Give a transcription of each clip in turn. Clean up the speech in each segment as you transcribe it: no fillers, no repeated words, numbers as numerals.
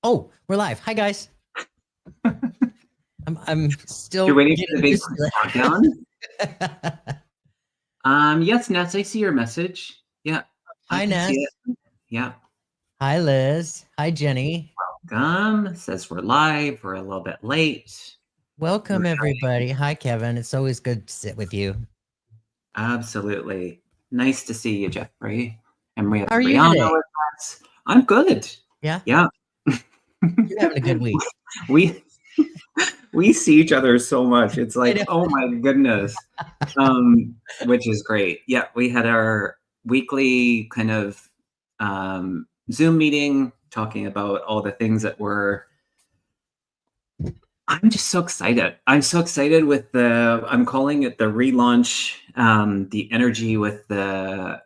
Oh, we're live. Hi, guys. I'm still You're waiting for the getting big used to countdown? Yes, Ness, I see your message. Yeah, I Hi, can see Ness. it. Yeah. Hi, Liz. Hi, Jenny. Welcome. Says we're live. We're a little bit late. Welcome, everybody. Hi, Kevin. It's always good to sit with you. Absolutely. Nice to see you, Jeffrey. And we have How are you Brianna today? with us. I'm good. Yeah? Yeah. You're having a good week. We see each other so much. It's I like, know. oh my goodness. Which is great. Yeah, we had our weekly kind of Zoom meeting talking about all the things that I'm just so excited. I'm so excited with I'm calling it the relaunch, the energy with the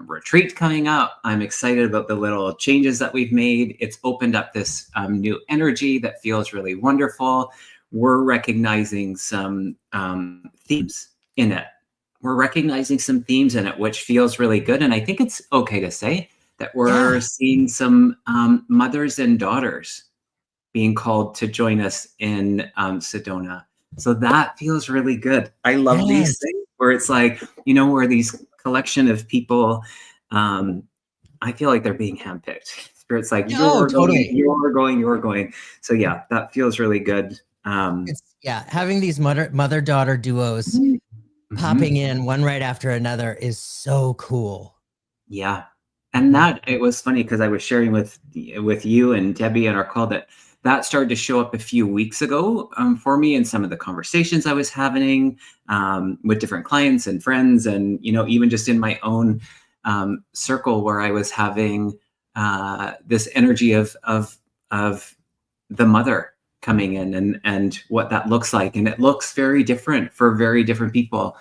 retreat coming up. I'm excited about the little changes that we've made. It's opened up this new energy that feels really wonderful. We're recognizing some themes in it. Which feels really good. And I think it's okay to say that we're seeing some mothers and daughters being called to join us in Sedona. So that feels really good. I love these things where it's like, where these collection of people, I feel like they're being handpicked. Spirit's like, you're going. So yeah, that feels really good. Having these mother-daughter duos popping in one right after another is so cool. Yeah. And it was funny because I was sharing with you and Debbie on our call that started to show up a few weeks ago for me in some of the conversations I was having with different clients and friends, and even just in my own circle where I was having this energy of the mother coming in and what that looks like, and it looks very different for very different people.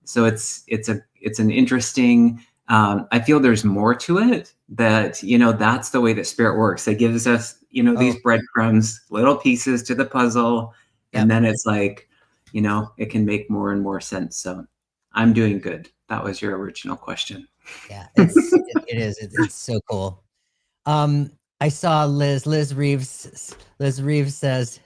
So it's an interesting. I feel there's more to it, that that's the way that Spirit works. It gives us these breadcrumbs, little pieces to the puzzle, and then it's like it can make more and more sense. So I'm doing good. That was your original question. Yeah, it is. It's so cool. I saw Liz Reeves. Liz Reeves says,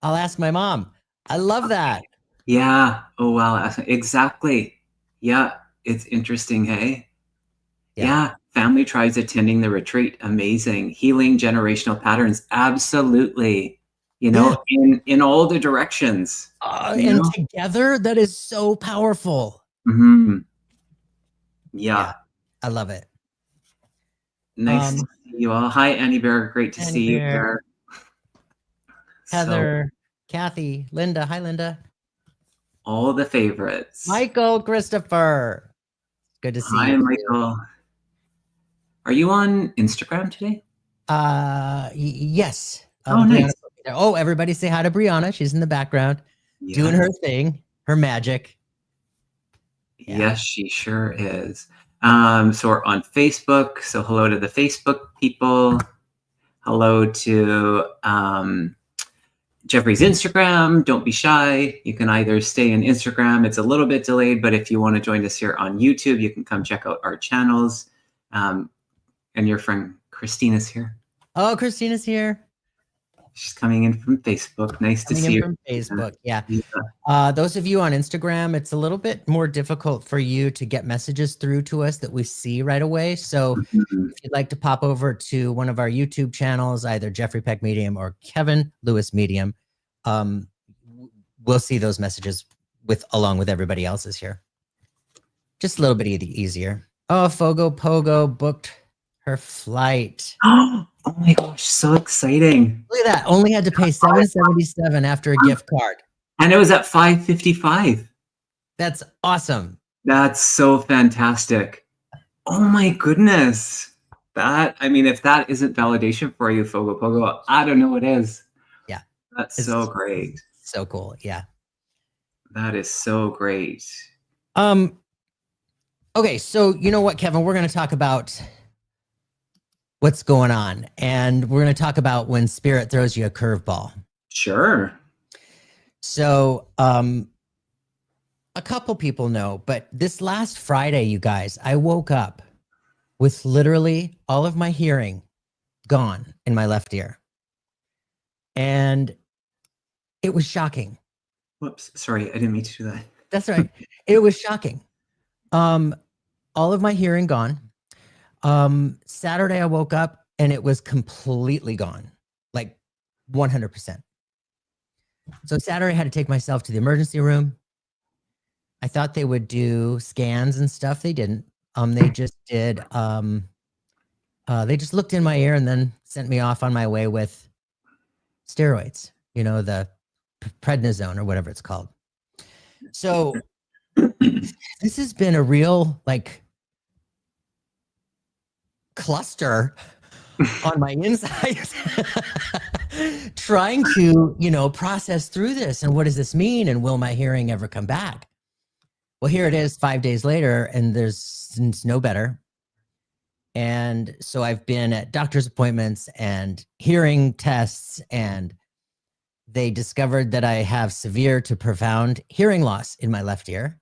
"I'll ask my mom." I love that. Yeah. Oh wow. Exactly. Yeah. It's interesting. Hey. Yeah. Family tribes attending the retreat. Amazing. Healing generational patterns. Absolutely. In all the directions. And together, that is so powerful. Yeah. I love it. Nice to see you all. Hi, Annie Bear. Great to see you here. Heather, Kathy, Linda. Hi, Linda. All the favorites. Michael, Christopher. Good to see you. Hi, Michael. Are you on Instagram today? Yes. Oh, nice. Oh, everybody say hi to Brianna. She's in the background doing her thing, her magic. Yes, she sure is. So we're on Facebook. So hello to the Facebook people. Hello to Jeffrey's Instagram. Don't be shy. You can either stay in Instagram. It's a little bit delayed, but if you want to join us here on YouTube, you can come check out our channels. And your friend Christina's here. Oh, Christina's here. She's coming in from Facebook. Nice to see you. From Facebook, yeah. Those of you on Instagram, it's a little bit more difficult for you to get messages through to us that we see right away. So if you'd like to pop over to one of our YouTube channels, either Jeffrey Peck Medium or Kevin Lewis Medium, we'll see those messages along with everybody else's here. Just a little bit easier. Oh, Fogo Pogo booked her flight. Oh my gosh, so exciting. Look at that. Only had to pay $777 after a gift card. And it was at $555. That's awesome. That's so fantastic. Oh my goodness. If that isn't validation for you, Fogo Pogo, I don't know what is. Yeah. That's so great. So cool. Yeah. That is so great. Okay, so you know what, Kevin? We're going to talk about what's going on, and we're going to talk about when Spirit throws you a curveball. Sure. So, a couple people know, but this last Friday, you guys, I woke up with literally all of my hearing gone in my left ear. And it was shocking. Whoops. Sorry, I didn't mean to do that. That's right. It was shocking. All of my hearing gone. Saturday I woke up and it was completely gone, like 100%. So Saturday I had to take myself to the emergency room. I thought they would do scans and stuff. They didn't. They just did. They just looked in my ear and then sent me off on my way with steroids. You know, the prednisone or whatever it's called. So this has been a real like cluster on my insides trying to, you know, process through this. And what does this mean? And will my hearing ever come back? Well, here it is 5 days later, and it's no better. And so I've been at doctor's appointments and hearing tests, and they discovered that I have severe to profound hearing loss in my left ear.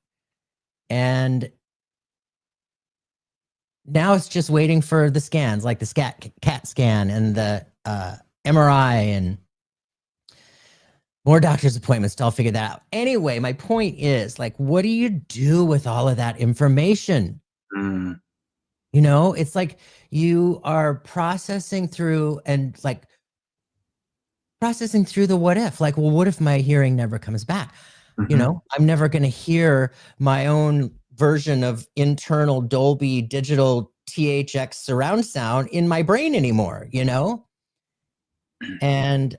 And now it's just waiting for the scans, like the CAT scan and the MRI and more doctor's appointments to all figure that out. Anyway, my point is, like, what do you do with all of that information? Mm. You know, it's like you are processing through and like processing through the what if, like, well, what if my hearing never comes back? You know, I'm never going to hear my own version of internal Dolby digital THX surround sound in my brain anymore, you know? And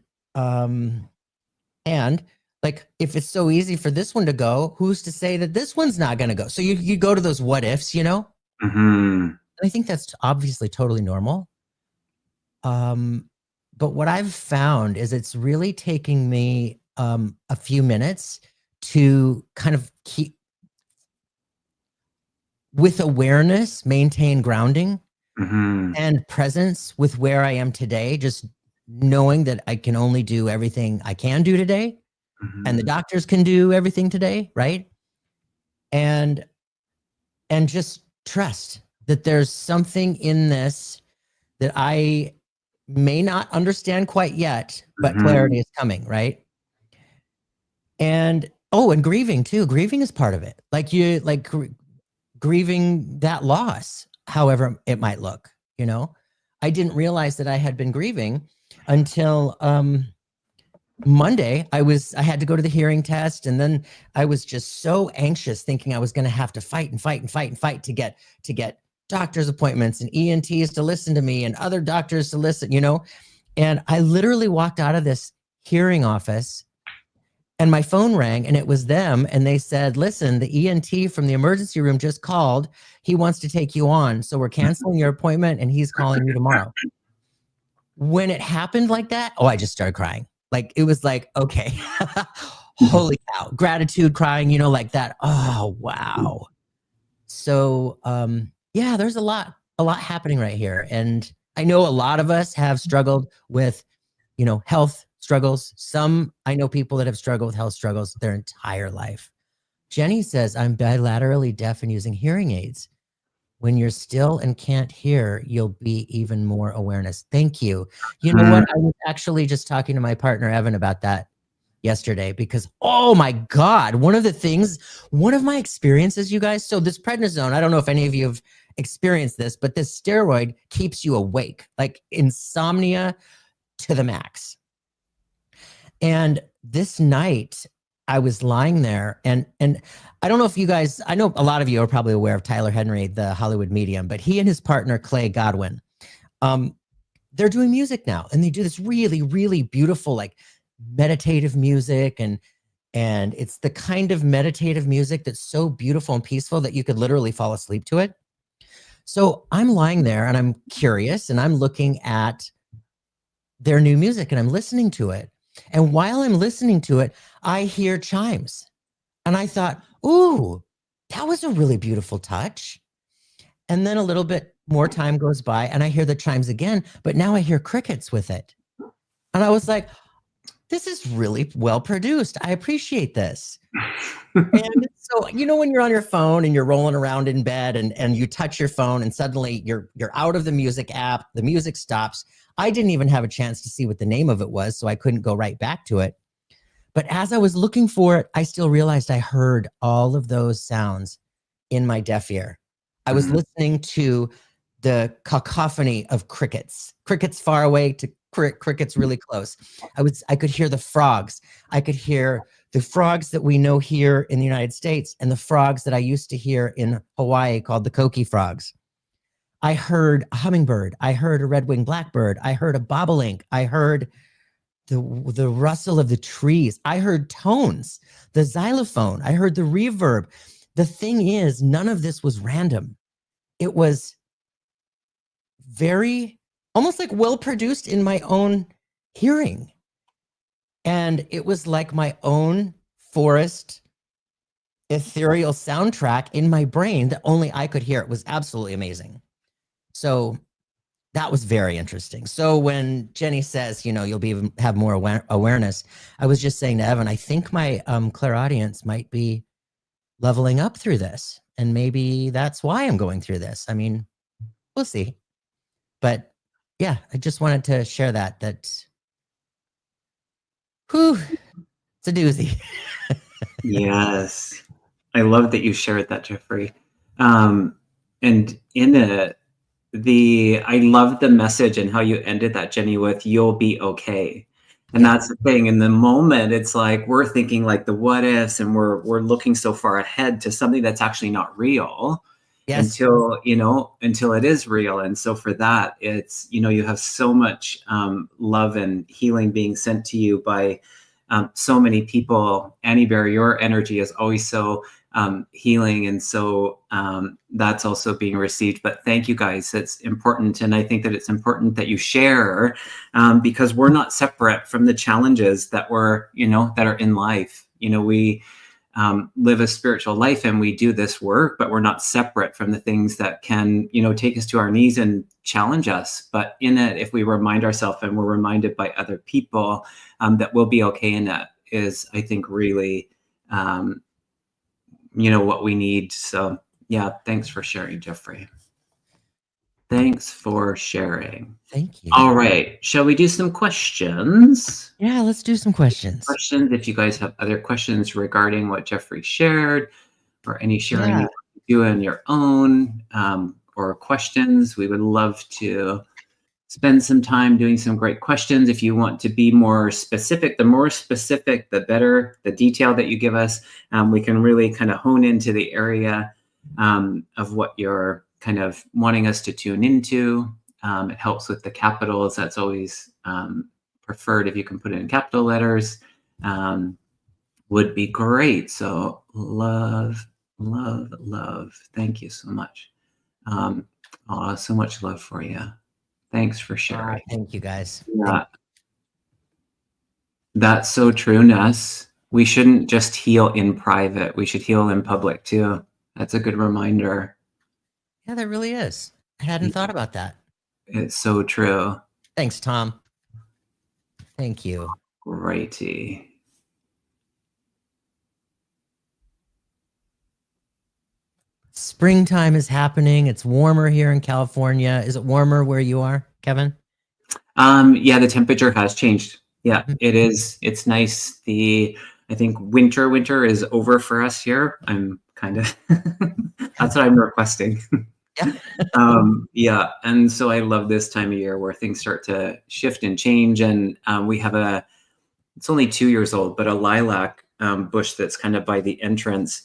like, if it's so easy for this one to go, who's to say that this one's not going to go? So you go to those what ifs, you know? I think that's obviously totally normal. But what I've found is it's really taking me a few minutes to kind of keep with awareness, maintain grounding and presence with where I am today, just knowing that I can only do everything I can do today and the doctors can do everything today, right? And just trust that there's something in this that I may not understand quite yet, but clarity is coming, right? And and grieving too. Grieving is part of it. Like grieving that loss, however it might look, you know? I didn't realize that I had been grieving until Monday. I had to go to the hearing test, and then I was just so anxious, thinking I was going to have to fight to get doctor's appointments and ENTs to listen to me and other doctors to listen, you know? And I literally walked out of this hearing office and my phone rang, and it was them. And they said, listen, the ENT from the emergency room just called. He wants to take you on. So we're canceling your appointment and he's calling you tomorrow. When it happened like that, I just started crying. Like, it was like, okay, holy cow, gratitude crying, you know, like that. Oh, wow. So, yeah, there's a lot happening right here. And I know a lot of us have struggled with, you know, health struggles. I know people that have struggled with health struggles their entire life. Jenny says, I'm bilaterally deaf and using hearing aids. When you're still and can't hear, you'll be even more awareness. Thank you. You know what? I was actually just talking to my partner, Evan, about that yesterday, because, oh my God, one of my experiences, you guys. So this prednisone, I don't know if any of you have experienced this, but this steroid keeps you awake, like insomnia to the max. And this night I was lying there, and I don't know if you guys, I know a lot of you are probably aware of Tyler Henry, the Hollywood medium, but he and his partner, Clay Godwin, they're doing music now, and they do this really, really beautiful, like meditative music. And it's the kind of meditative music that's so beautiful and peaceful that you could literally fall asleep to it. So I'm lying there and I'm curious, and I'm looking at their new music and I'm listening to it. And while I'm listening to it, I hear chimes. And I thought, ooh, that was a really beautiful touch. And then a little bit more time goes by and I hear the chimes again, but now I hear crickets with it. And I was like, this is really well produced. I appreciate this. And so, when you're on your phone and you're rolling around in bed and you touch your phone and suddenly you're out of the music app, the music stops. I didn't even have a chance to see what the name of it was, so I couldn't go right back to it. But as I was looking for it, I still realized I heard all of those sounds in my deaf ear. I was listening to the cacophony of crickets far away to crickets really close. I could hear the frogs. I could hear the frogs that we know here in the United States and the frogs that I used to hear in Hawaii called the coqui frogs. I heard a hummingbird. I heard a red-winged blackbird. I heard a bobolink. I heard the rustle of the trees. I heard tones, the xylophone. I heard the reverb. The thing is, none of this was random. It was very, almost like well produced in my own hearing. And it was like my own forest ethereal soundtrack in my brain that only I could hear. It was absolutely amazing. So that was very interesting. So when Jenny says, you'll have more awareness, I was just saying to Evan, I think my clairaudience might be leveling up through this. And maybe that's why I'm going through this. I mean, we'll see. But yeah, I just wanted to share that whew, it's a doozy. Yes. I love that you shared that, Jeffrey. And in it, I love the message and how you ended that, Jenny, with "you'll be okay." And that's the thing. In the moment, it's like we're thinking like the what ifs, and we're looking so far ahead to something that's actually not real. Yes. Until it is real. And so for that, it's, you have so much love and healing being sent to you by so many people. Annie Bear, your energy is always so healing. And so that's also being received. But thank you guys. It's important. And I think that it's important that you share because we're not separate from the challenges that that are in life. We live a spiritual life and we do this work, but we're not separate from the things that can, take us to our knees and challenge us. But in it, if we remind ourselves and we're reminded by other people that we'll be okay in it, is, I think, really, what we need. So yeah, thanks for sharing, Jeffrey. Thanks for sharing. Thank you. All right. Shall we do some questions? Yeah, let's do some questions. If you guys have other questions regarding what Jeffrey shared or any sharing you want to do on your own or questions, we would love to spend some time doing some great questions. If you want to be more specific, the more specific, the better. The detail that you give us, we can really kind of hone into the area of what you're kind of wanting us to tune into. It helps with the capitals. That's always preferred. If you can put it in capital letters, would be great. So love. Thank you so much. So much love for you. Thanks for sharing. Thank you, guys. Yeah. That's so true, Ness. We shouldn't just heal in private. We should heal in public too. That's a good reminder. Yeah, that really is. I hadn't thought about that. It's so true. Thanks, Tom. Thank you. Righty. Springtime is happening. It's warmer here in California. Is it warmer where you are, Kevin? Yeah, the temperature has changed. Yeah, it is. It's nice. I think winter is over for us here. I'm kind of that's what I'm requesting. Yeah. And so I love this time of year where things start to shift and change. And we have it's only 2 years old, but a lilac bush that's kind of by the entrance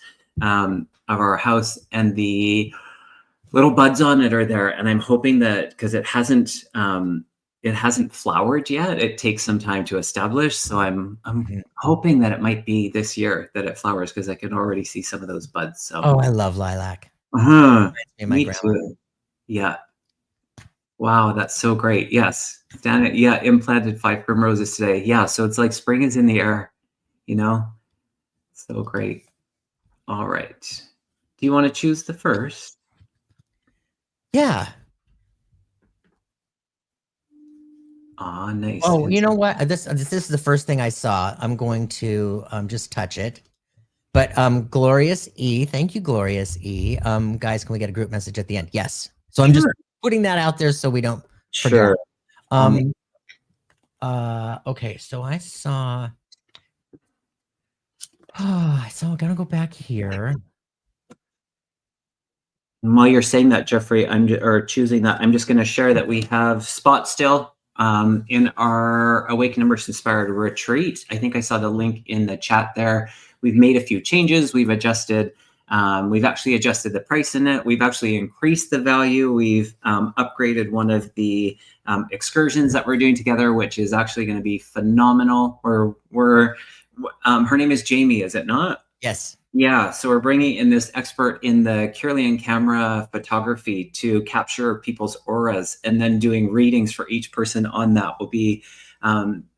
of our house, and the little buds on it are there. And I'm hoping that, because it hasn't flowered yet, it takes some time to establish. So I'm hoping that it might be this year that it flowers, because I can already see some of those buds. So I love lilac. Me too. Yeah. Wow, that's so great. Yes. Janet, implanted 5 primroses today. Yeah, so it's like spring is in the air, So great. All right. Do you want to choose the first? Yeah. Ah, nice. Oh, you know what? This is the first thing I saw. I'm going to just touch it. But Glorious E, thank you, Glorious E. Guys, can we get a group message at the end? Yes. So I'm just Sure. putting that out there so we don't forget. Sure. Okay, so I saw. I'm gonna go back here. And while you're saying that, Jeffrey, or choosing that, I'm just going to share that we have spots still in our Awaken Numbers Inspired retreat. I think I saw the link in the chat there. We've made a few changes. We've adjusted. We've actually adjusted the price in it. We've actually increased the value. We've upgraded one of the excursions that we're doing together, which is actually going to be phenomenal. Her name is Jamie, is it not? Yes. Yeah, so we're bringing in this expert in the Kirlian camera photography to capture people's auras, and then doing readings for each person on that will be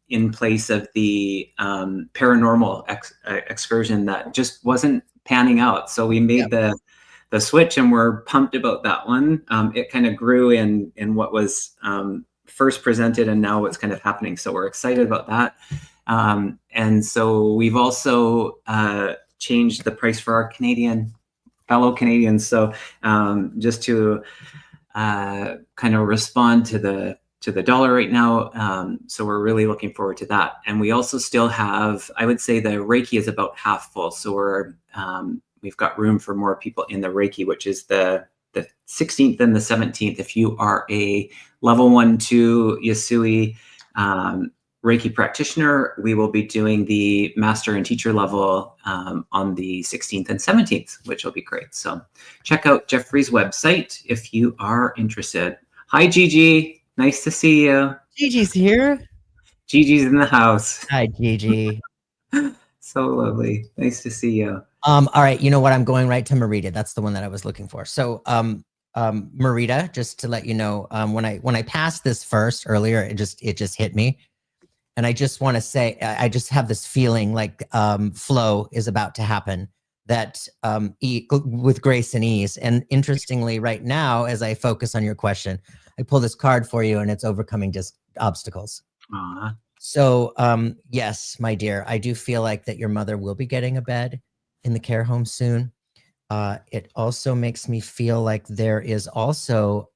in place of the paranormal excursion that just wasn't panning out. So we made the switch, and we're pumped about that one. It kind of grew in what was first presented, and now what's kind of happening. So we're excited about that. And so we've also changed the price for our fellow Canadians. So just to kind of respond to the dollar right now. So we're really looking forward to that. And we also still have, I would say the Reiki is about half full. So we've got room for more people in the Reiki, which is the 16th and the 17th. If you are a level 1-2 Yasui Reiki practitioner, we will be doing the master and teacher level on the 16th and 17th, which will be great. So check out Jeffrey's website if you are interested. Hi, Gigi. Nice to see you. Gigi's here. Gigi's in the house. Hi, Gigi. So lovely. Nice to see you. All right. You know what? I'm going right to Marita. That's the one that I was looking for. So Marita, just to let you know, when I passed this first earlier, it just hit me. And I just want to say, I just have this feeling like flow is about to happen, that with grace and ease. And interestingly, right now, as I focus on your question, I pull this card for you, and it's overcoming just obstacles. Aww. So yes, my dear, I do feel like that your mother will be getting a bed in the care home soon. It also makes me feel like there is also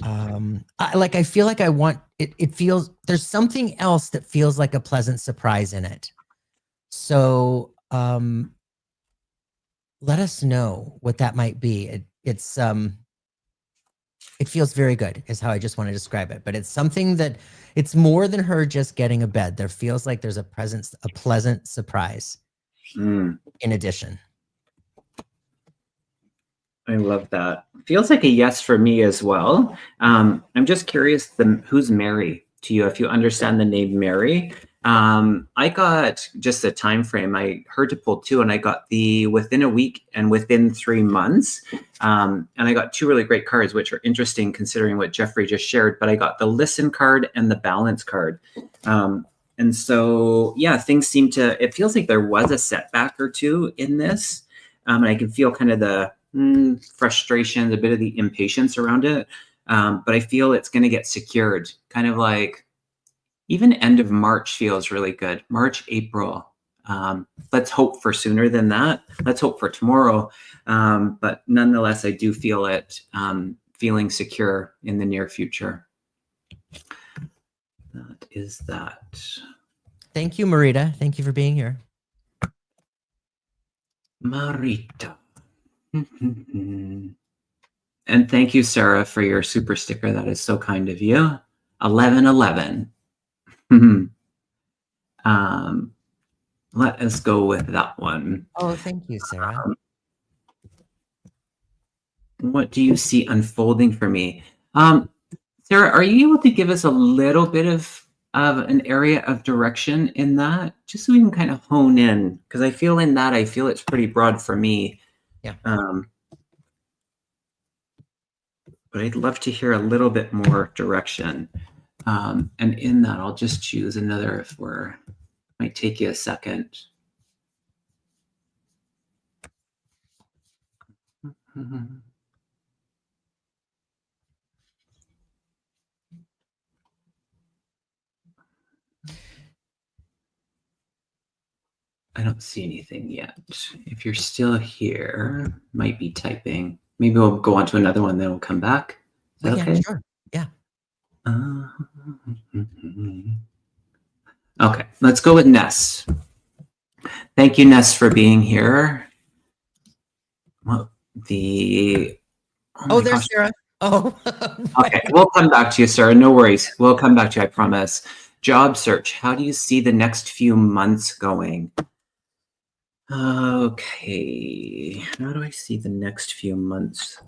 I feel like I want it. It feels there's something else that feels like a pleasant surprise in it. So let us know what that might be. It feels very good is how I just want to describe it. But it's something that it's more than her just getting a bed. There feels like there's a pleasant surprise in addition. I love that. Feels like a yes for me as well. I'm just curious, who's Mary to you? If you understand the name Mary, I got just a time frame. I heard to pull two, and I got the within a week and within 3 months. And I got two really great cards, which are interesting considering what Jeffrey just shared. But I got the listen card and the balance card. And so, yeah, things seem to. It feels like there was a setback or two in this, and I can feel kind of the frustration, a bit of the impatience around it. But I feel it's going to get secured. Kind of like even end of March feels really good. March, April. Let's hope for sooner than that. Let's hope for tomorrow. But nonetheless, I do feel it feeling secure in the near future. That is that. Thank you, Marita. Thank you for being here. Marita. And thank you, Sarah, for your super sticker. That is so kind of you. 1111. Let us go with that one. Oh, thank you, Sarah. What do you see unfolding for me? Sarah, are you able to give us a little bit of an area of direction in that, just so we can kind of hone in? Because I feel it's pretty broad for me. Yeah. But I'd love to hear a little bit more direction. And in that, I'll just choose another might take you a second. don't see anything yet. If you're still here, might be typing. Maybe we'll go on to another one, then we'll come back. Is that okay? Sure. Yeah. Okay, let's go with Ness. Thank you, Ness, for being here. Well, oh there's Sarah. Oh, okay. We'll come back to you, Sarah. No worries. We'll come back to you, I promise. Job search. How do you see the next few months going? Okay. How do I see the next few months?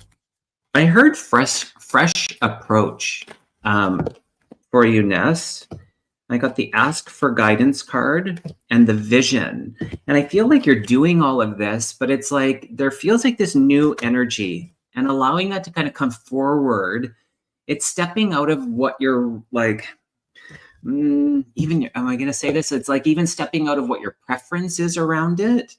I heard fresh approach for you, Ness. I got the ask for guidance card and the vision. And I feel like you're doing all of this, but it's like there feels like this new energy, and allowing that to kind of come forward. It's stepping out of what you're like, even, am I going to say this? It's like even stepping out of what your preference is around it.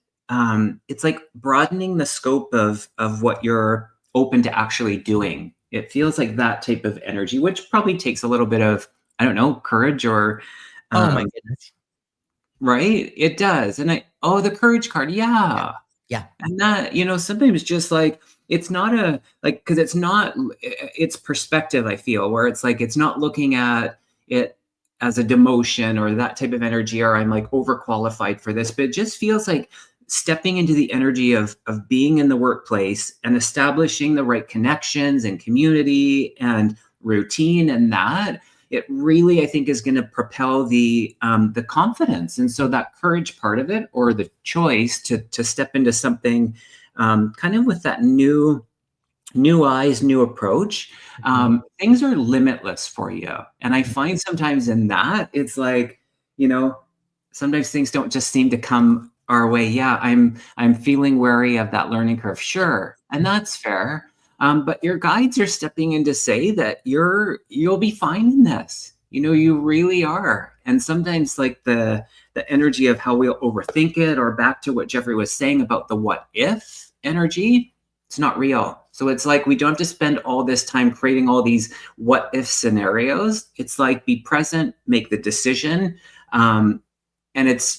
It's like broadening the scope of what you're open to actually doing. It feels like that type of energy, which probably takes a little bit of, I don't know, courage or, oh my goodness. Right? It does. And the courage card. Yeah. Yeah. And that, sometimes just like, it's not because it's perspective, I feel, where it's like, it's not looking at it as a demotion or that type of energy, or I'm like overqualified for this, but it just feels like stepping into the energy of being in the workplace and establishing the right connections and community and routine, and that it really, I think, is going to propel the confidence. And so that courage part of it, or the choice to step into something kind of with that new eyes, new approach, things are limitless for you. And I find sometimes in that, it's like, sometimes things don't just seem to come our way. Yeah, I'm feeling wary of that learning curve. Sure. And that's fair. But your guides are stepping in to say that you'll be fine in this. You really are. And sometimes like the energy of how we'll overthink it, or back to what Jeffrey was saying about the what if energy, it's not real. So it's like, we don't have to spend all this time creating all these what if scenarios. It's like, be present, make the decision. And it's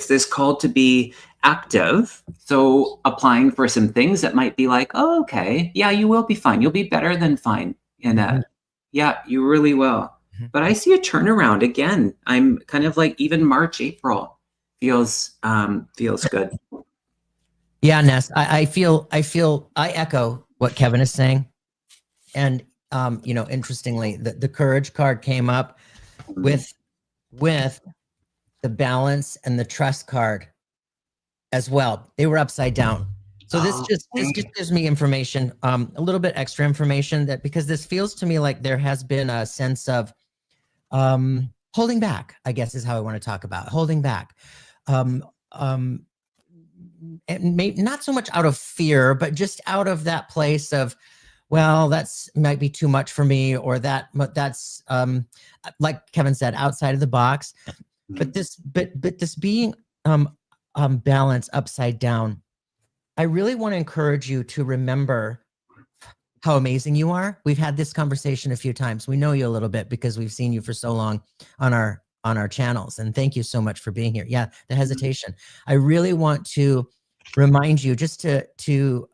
this call to be active. So applying for some things that might be like, oh, okay, yeah, you will be fine. You'll be better than fine in that. Yeah, you really will. But I see a turnaround again. I'm kind of like, even March, April feels good. Yeah, Ness, I echo what Kevin is saying. And, interestingly, the courage card came up with the balance and the trust card as well. They were upside down. So this just gives me information, a little bit extra information, that because this feels to me like there has been a sense of holding back, I guess is how I want to talk about holding back. And not so much out of fear, but just out of that place of, well, that's might be too much for me, or that's like Kevin said, outside of the box. But this being balanced upside down, I really want to encourage you to remember how amazing you are. We've had this conversation a few times. We know you a little bit because we've seen you for so long on our channels. And thank you so much for being here. Yeah, the hesitation. I really want to remind you just to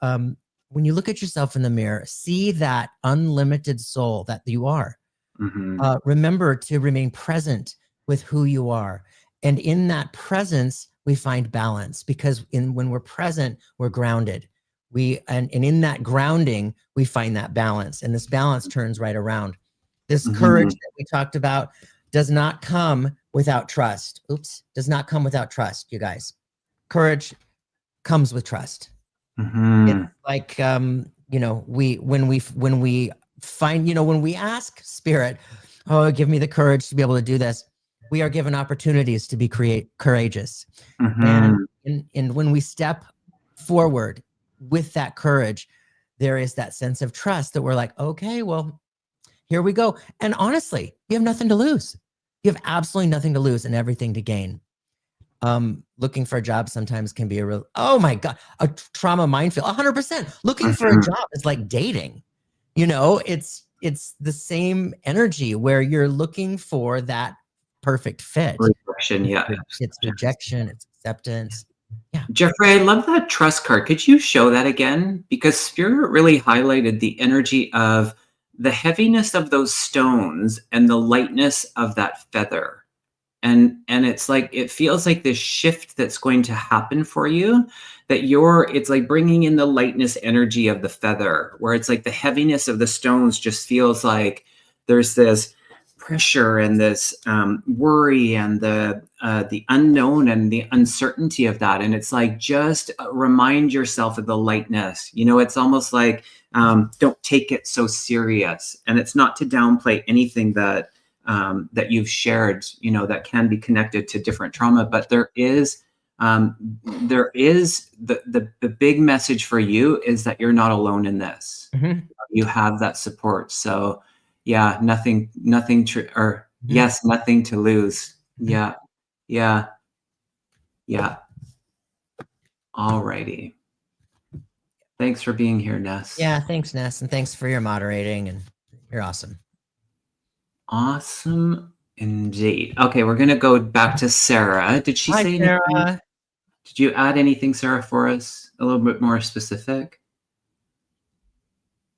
when you look at yourself in the mirror, see that unlimited soul that you are. Remember to remain present with who you are. And in that presence, we find balance, because when we're present, we're grounded. And in that grounding, we find that balance, and this balance turns right around. This courage that we talked about does not come without trust. Does not come without trust, you guys. Courage comes with trust. It's like, when we find, when we ask Spirit, oh, give me the courage to be able to do this, we are given opportunities to be courageous. And when we step forward with that courage, there is that sense of trust that we're like, okay, well, here we go. And honestly, you have nothing to lose. You have absolutely nothing to lose and everything to gain. Looking for a job sometimes can be a real, oh my God, a trauma minefield. 100%. Looking for a job is like dating. It's the same energy where you're looking for that perfect fit. Rejection, yeah. It's rejection, it's acceptance. Jeffrey, I love that trust card. Could you show that again? Because Spirit really highlighted the energy of the heaviness of those stones and the lightness of that feather. And it's like, it feels like this shift that's going to happen for you, that it's like bringing in the lightness energy of the feather, where it's like the heaviness of the stones just feels like there's this pressure and this worry and the unknown and the uncertainty of that. And it's like, just remind yourself of the lightness. It's almost like, don't take it so serious. And it's not to downplay anything that you've shared, that can be connected to different trauma, but there is the big message for you is that you're not alone in this. Mm-hmm. You have that support. So yeah, nothing to lose. Yeah. All righty. Thanks for being here, Ness. Yeah, thanks, Ness, and thanks for your moderating, and you're awesome. Awesome indeed. Okay, we're going to go back to Sarah. Did she say Sarah. anything? Did you add anything, Sarah, for us? A little bit more specific?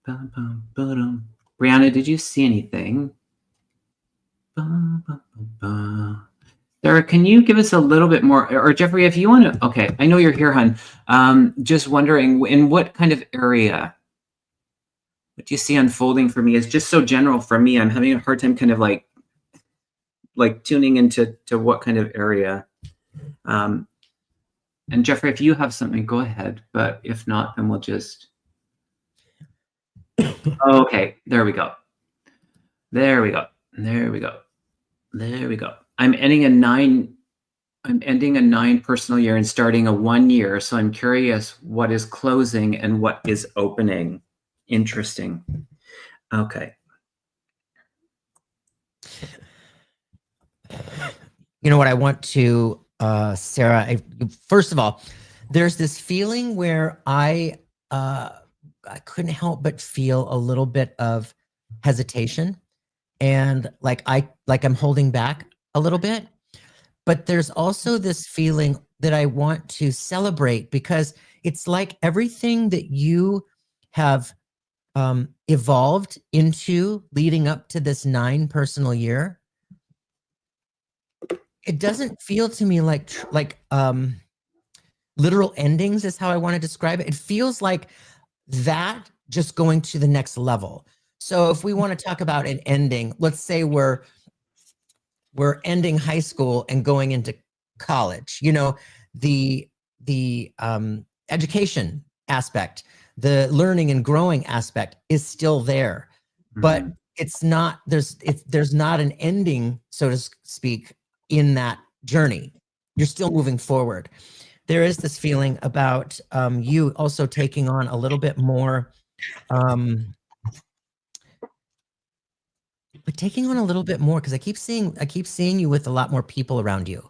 Brianna, did you see anything? Sarah, can you give us a little bit more? Or Jeffrey, if you want to, okay, I know you're here, hon. Just wondering, in what kind of area? What you see unfolding for me is just so general for me. I'm having a hard time kind of like tuning into what kind of area. And Jeffrey, if you have something, go ahead. But if not, then we'll just. Okay, there we go. I'm ending a 9 personal year and starting a 1 year. So I'm curious what is closing and what is opening. Interesting. Okay. You know what I want to, Sarah, first of all, there's this feeling where I couldn't help but feel a little bit of hesitation, and like I'm holding back a little bit, but there's also this feeling that I want to celebrate, because it's like everything that you have evolved into leading up to this 9 personal year, it doesn't feel to me like literal endings is how I want to describe it. It feels like that just going to the next level. So if we want to talk about an ending, let's say we're ending high school and going into college, the education aspect, the learning and growing aspect is still there, but it's not, there's not an ending, so to speak, in that journey. You're still moving forward. There is this feeling about you also taking on a little bit more, but taking on a little bit more, because I keep seeing you with a lot more people around you.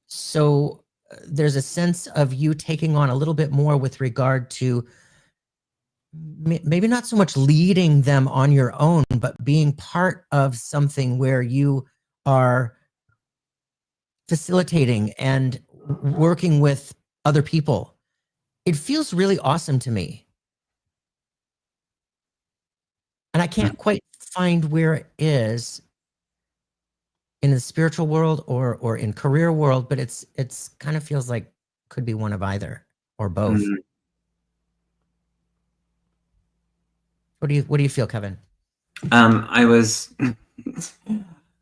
So there's a sense of you taking on a little bit more with regard to maybe not so much leading them on your own, but being part of something where you are facilitating and working with other people. It feels really awesome to me. And I can't quite find where it is in the spiritual world or in career world, but it's kind of feels like could be one of either or both. What do you feel, Kevin?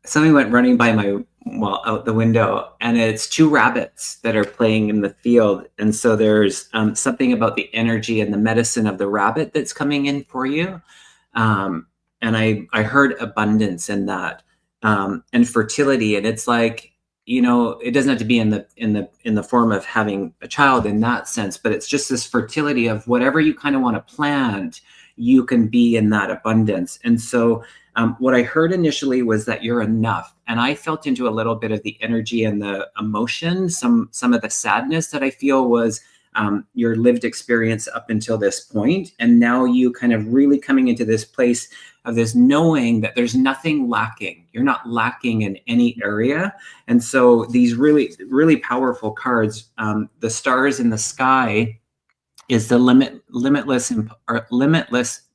Something went running by out the window, and it's 2 rabbits that are playing in the field. And so there's something about the energy and the medicine of the rabbit that's coming in for you. And I heard abundance in that, and fertility. And it's like, it doesn't have to be in the form of having a child in that sense, but it's just this fertility of whatever you kind of want to plant, you can be in that abundance. And so what I heard initially was that you're enough. And I felt into a little bit of the energy and the emotion, some of the sadness that I feel was your lived experience up until this point. And now you kind of really coming into this place of this knowing that there's nothing lacking. You're not lacking in any area. And so these really, really powerful cards, the stars in the sky is the limitless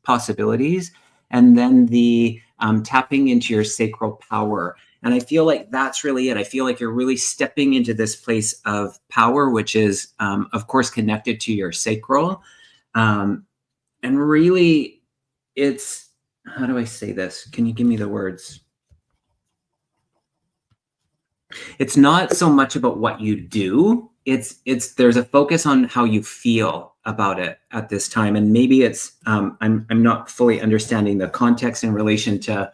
possibilities. And then the tapping into your sacral power. And I feel like that's really it. I feel like you're really stepping into this place of power, which is, of course, connected to your sacral. And really, it's, how do I say this? Can you give me the words? It's not so much about what you do. There's a focus on how you feel about it at this time. And maybe it's, I'm not fully understanding the context in relation to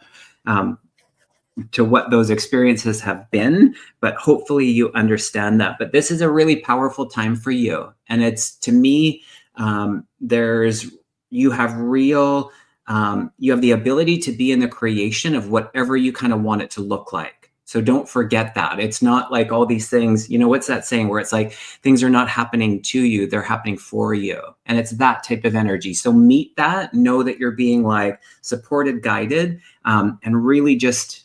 what those experiences have been, but hopefully you understand that. But this is a really powerful time for you. And it's, to me, you have the ability to be in the creation of whatever you kind of want it to look like. So don't forget that. It's not like all these things, what's that saying where it's like things are not happening to you, they're happening for you. And it's that type of energy. So meet that, know that you're being like supported, guided, and really just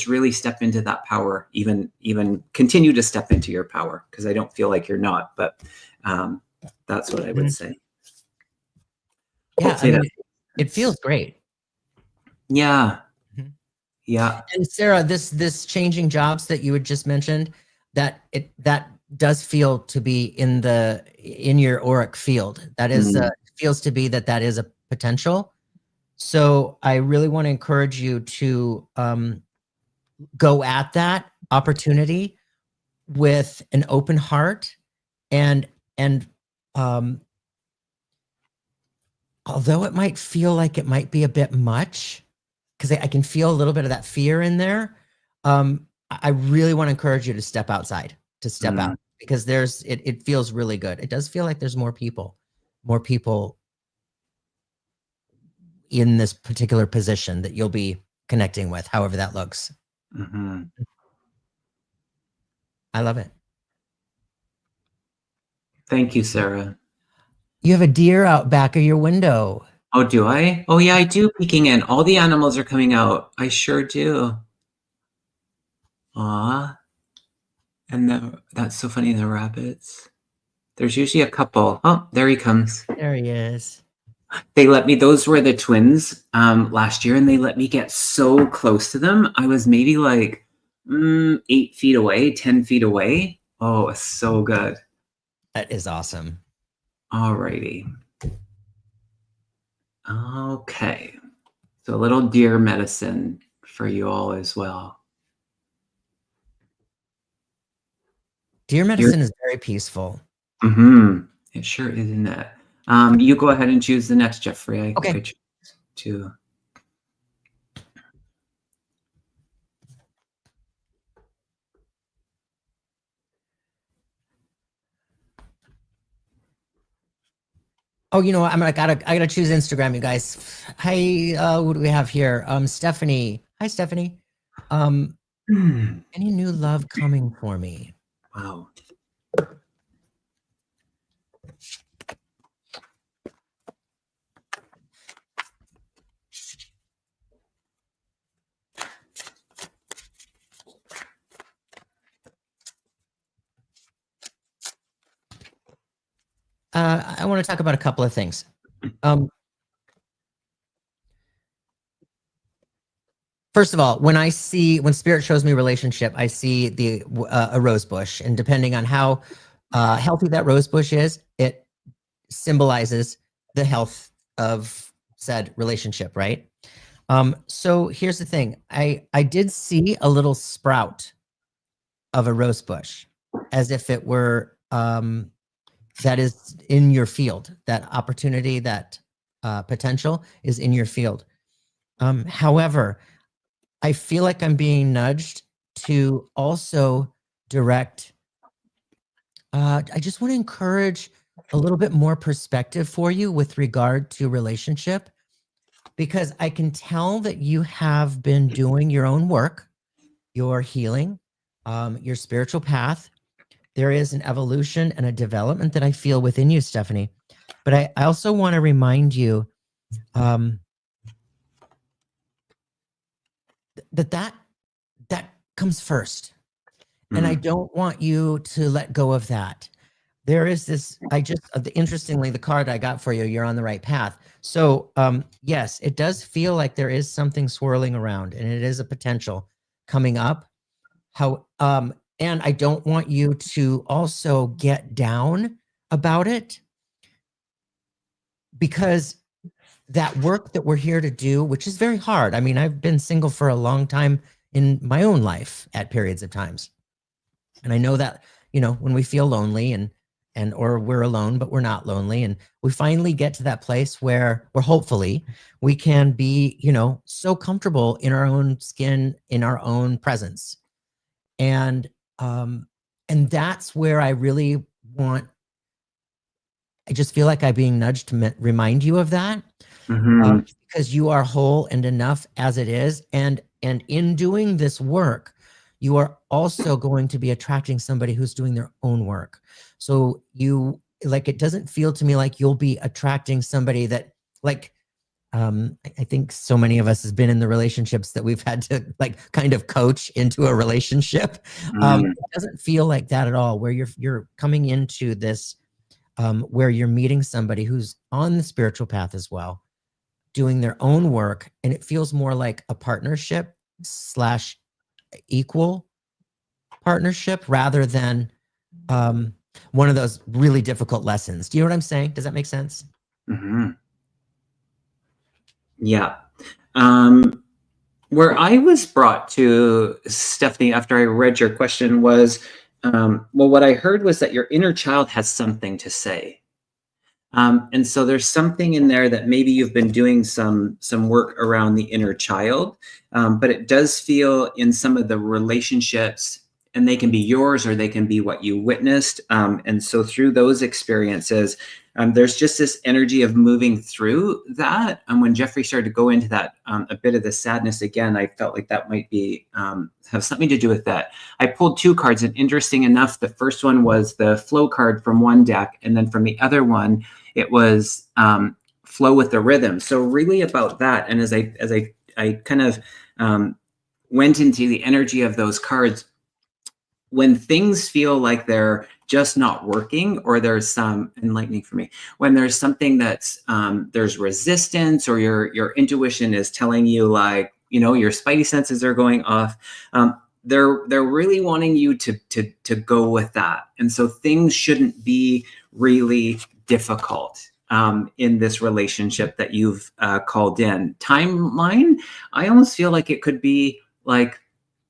really step into that power, even continue to step into your power, because I don't feel like you're not, but that's what I would say. Yeah, I mean, it feels great. Yeah. Yeah. And Sarah, this changing jobs that you had just mentioned, that does feel to be in your auric field. That is feels to be that is a potential. So I really want to encourage you to go at that opportunity with an open heart, and although it might feel like it might be a bit much, because I can feel a little bit of that fear in there. I really want to encourage you to step outside, to step out, because it feels really good. It does feel like there's more people in this particular position that you'll be connecting with, however that looks. I love it. Thank you, Sarah. You have a deer out back of your window. Oh, do I? Oh, yeah, I do, peeking in. All the animals are coming out. I sure do. Aw. And that's so funny, the rabbits. There's usually a couple. Oh, there he comes. There he is. They let me, those were the twins last year, and they let me get so close to them. I was maybe like 8 feet away, 10 feet away. Oh, it's so good. That is awesome. All righty. Okay. So a little deer medicine for you all as well. Deer medicine is very peaceful. It sure is, isn't it? You go ahead and choose the next, Jeffrey. Okay. I choose to. Oh, you know what? I gotta choose Instagram, you guys. Hi, what do we have here? Stephanie. Hi, Stephanie. Any new love coming for me? Wow. I want to talk about a couple of things. First of all, when Spirit shows me relationship, I see a rose bush, and depending on how healthy that rose bush is, it symbolizes the health of said relationship, right? So here's the thing. I did see a little sprout of a rose bush, as if it were that is in your field. That opportunity, that potential is in your field. However, I feel like I'm being nudged to also direct. I just want to encourage a little bit more perspective for you with regard to relationship, because I can tell that you have been doing your own work, your healing, your spiritual path. There is an evolution and a development that I feel within you, Stephanie. But I also want to remind you that comes first. And I don't want you to let go of that. There is this, interestingly, the card I got for you, you're on the right path. So yes, it does feel like there is something swirling around, and it is a potential coming up. And I don't want you to also get down about it, because that work that we're here to do, which is very hard. I mean, I've been single for a long time in my own life at periods of times. And I know that, when we feel lonely or we're alone, but we're not lonely. And we finally get to that place where hopefully we can be, so comfortable in our own skin, in our own presence. And that's where I really I just feel like I'm being nudged to remind you of that, because you are whole and enough as it is. And in doing this work, you are also going to be attracting somebody who's doing their own work. So it doesn't feel to me like you'll be attracting somebody that I think so many of us has been in the relationships that we've had to kind of coach into a relationship. It doesn't feel like that at all, where you're coming into this, where you're meeting somebody who's on the spiritual path as well, doing their own work. And it feels more like a partnership / equal partnership, rather than one of those really difficult lessons. Do you know what I'm saying? Does that make sense? Yeah. Where I was brought to, Stephanie, after I read your question was, what I heard was that your inner child has something to say. And so there's something in there that maybe you've been doing some work around the inner child, but it does feel in some of the relationships, and they can be yours or they can be what you witnessed. And so through those experiences, there's just this energy of moving through that. And when Jeffrey started to go into that, a bit of the sadness again, I felt like that might be have something to do with that. I pulled 2 cards, and interesting enough, the first one was the flow card from one deck, and then from the other one, it was flow with the rhythm. So really about that. And as I kind of went into the energy of those cards, when things feel like they're just not working, or there's some enlightening for me, when there's something that's there's resistance, or your intuition is telling you your spidey senses are going off, they're really wanting you to go with that. And so things shouldn't be really difficult in this relationship that you've called in. Timeline, I almost feel like it could be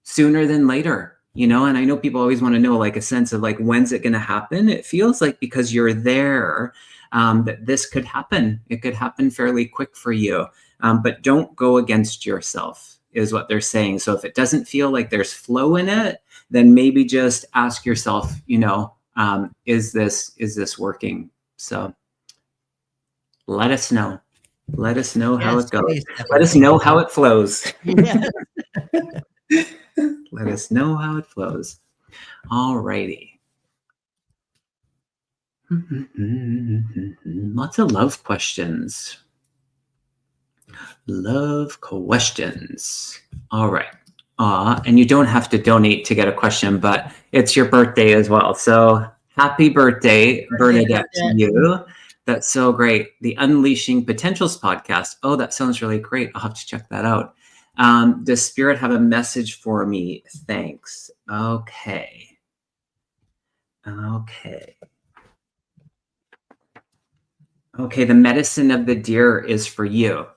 sooner than later. And I know people always want to know a sense of when's it going to happen? It feels like because you're there, that this could happen. It could happen fairly quick for you, but don't go against yourself is what they're saying. So if it doesn't feel like there's flow in it, then maybe just ask yourself, is this working? So let us know. Let us know how it goes. Please. Let us know how it flows. Yes. Let us know how it flows. All righty. Lots of love questions. Love questions. All right. And you don't have to donate to get a question, but it's your birthday as well. So happy birthday, Bernadette, to you. That's so great. The Unleashing Potentials podcast. Oh, that sounds really great. I'll have to check that out. Does Spirit have a message for me? Thanks. Okay. The medicine of the deer is for you.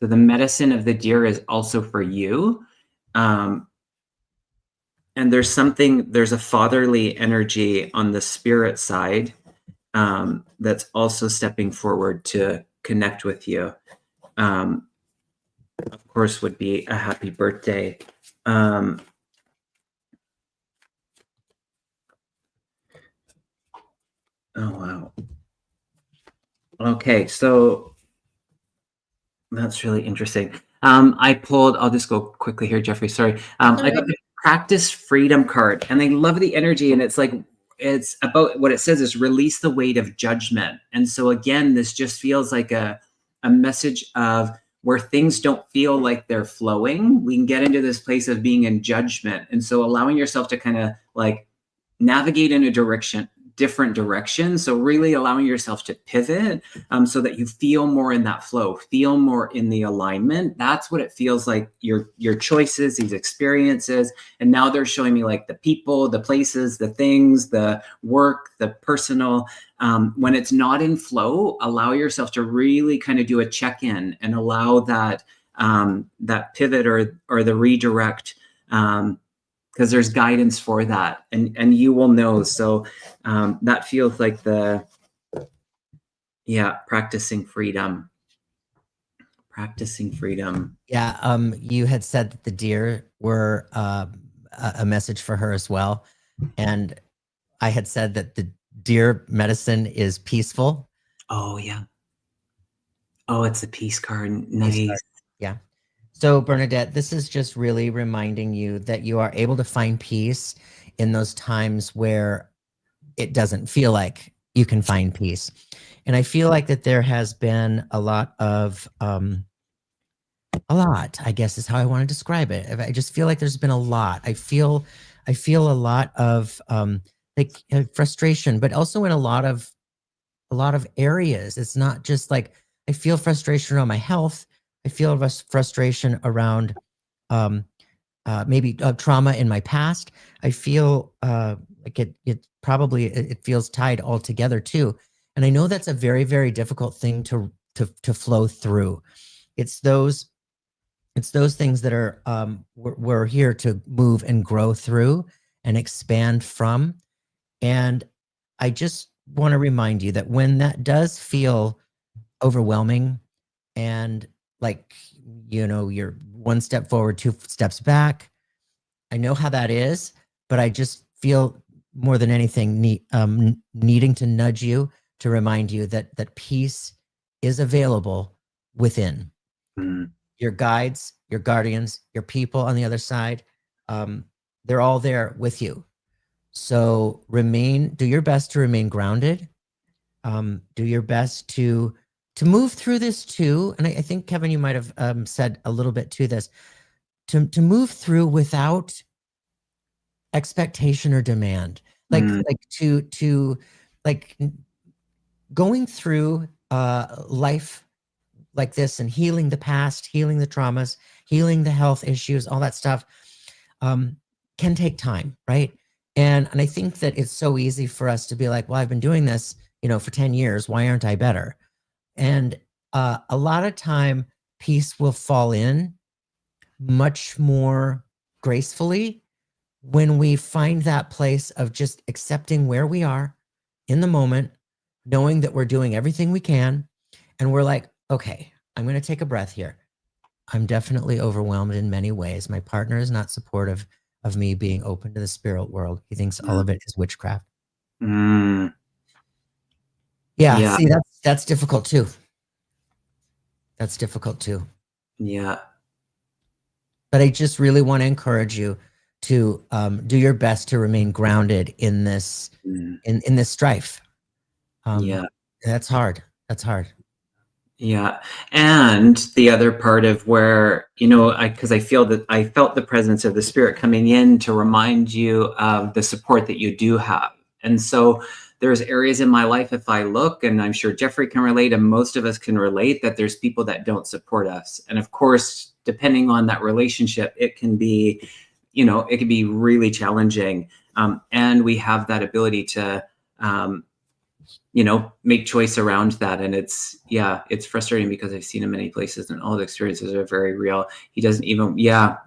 So the medicine of the deer is also for you. And there's a fatherly energy on the spirit side that's also stepping forward to connect with you. Of course, would be a happy birthday. Oh, wow. Okay, so that's really interesting. I'll just go quickly here, Jeffrey, sorry. I got the Practice Freedom card, and I love the energy, and it's about what it says is release the weight of judgment. And so again, this just feels like a message of where things don't feel like they're flowing, we can get into this place of being in judgment. And so allowing yourself to kind of like navigate in a different direction. So really allowing yourself to pivot, so that you feel more in that flow, feel more in the alignment. That's what it feels like, your choices, these experiences. And now they're showing me like the people, the places, the things, the work, the personal. When it's not in flow, allow yourself to really kind of do a check-in and allow that that pivot or the redirect, because there's guidance for that, and you will know. So that feels like practicing freedom. Yeah. You had said that the deer were a message for her as well. And I had said that the deer medicine is peaceful. Oh, yeah. Oh, it's a peace card. Nice. Peace card. Yeah. So Bernadette, this is just really reminding you that you are able to find peace in those times where it doesn't feel like you can find peace. And I feel like that there has been a lot, I guess is how I want to describe it. I just feel like there's been a lot. I feel a lot of frustration, but also in a lot of areas. It's not just like I feel frustration around my health. I feel frustration around maybe trauma in my past. I feel like it feels tied all together too. And I know that's a very, very difficult thing to flow through. It's those things that are we're here to move and grow through and expand from. And I just want to remind you that when that does feel overwhelming and like, you're one step forward, two steps back, I know how that is, but I just feel more than anything needing to nudge you, to remind you that peace is available within. Your guides, your guardians, your people on the other side, they're all there with you. So do your best to remain grounded. Do your best to move through this too. And I think, Kevin, you might have said a little bit to this, to move through without expectation or demand, like going through life like this and healing the past, healing the traumas, healing the health issues, all that stuff can take time, right? And I think that it's so easy for us to be like, well, I've been doing this, for 10 years. Why aren't I better? And a lot of time, peace will fall in much more gracefully when we find that place of just accepting where we are in the moment, knowing that we're doing everything we can. And we're like, okay, I'm going to take a breath here. I'm definitely overwhelmed in many ways. My partner is not supportive of me being open to the spirit world. He thinks all of it is witchcraft. Yeah. See, that's difficult too. That's difficult too. Yeah. But I just really want to encourage you to do your best to remain grounded in this, in this strife. That's hard. That's hard. Yeah. And the other part of where, because I felt the presence of the spirit coming in to remind you of the support that you do have. And so there's areas in my life, if I look, and I'm sure Jeffrey can relate, and most of us can relate, that there's people that don't support us. And of course, depending on that relationship, it can be, it can be really challenging. And we have that ability to, make choice around that. And it's frustrating because I've seen him many places and all the experiences are very real. He doesn't even,